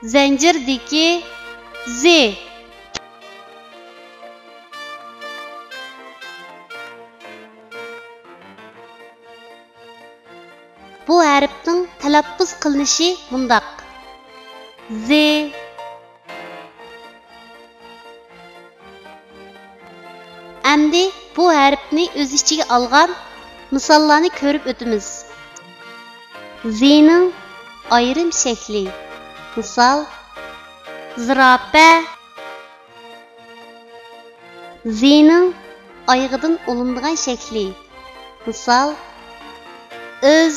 Zanjirdagi Z. Bu harfning talaffuz qilinishi mundaq. Z. Endi bu harfni o'z ichiga olgan misollarni ko'rib o'tamiz. Z'ning ayrim shakli. Misol: zirafa. Z'ning oyog'idan olingan shakli. Misol: o'z.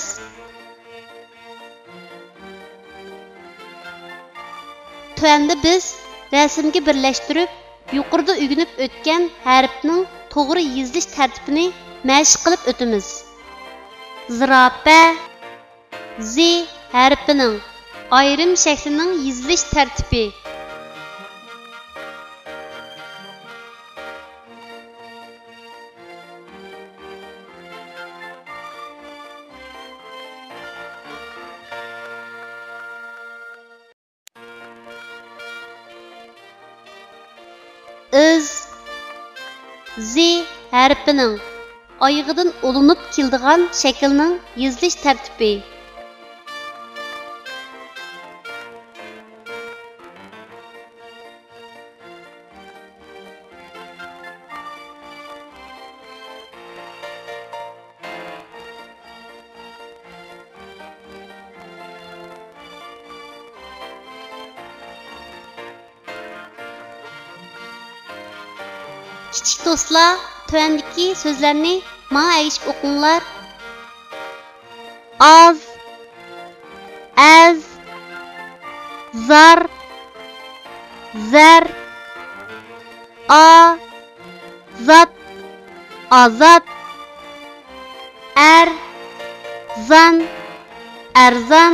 Tuanda biz rasmga birlashtirib, yuqorida o'rganib o'tgan harfning to'g'ri yozilish tartibini mashq qilib o'tamiz. Zirafa Z harfining ayrim shaklining yozilish tartibi. Öz Z harfining oyog'idan olinib keladigan shaklning yozilish tartibi. Kichik do'stlar, tuvandagi so'zlarni menga aytib o'qinglar. Az, az, zar, zar, azat, azat, zan, arzan.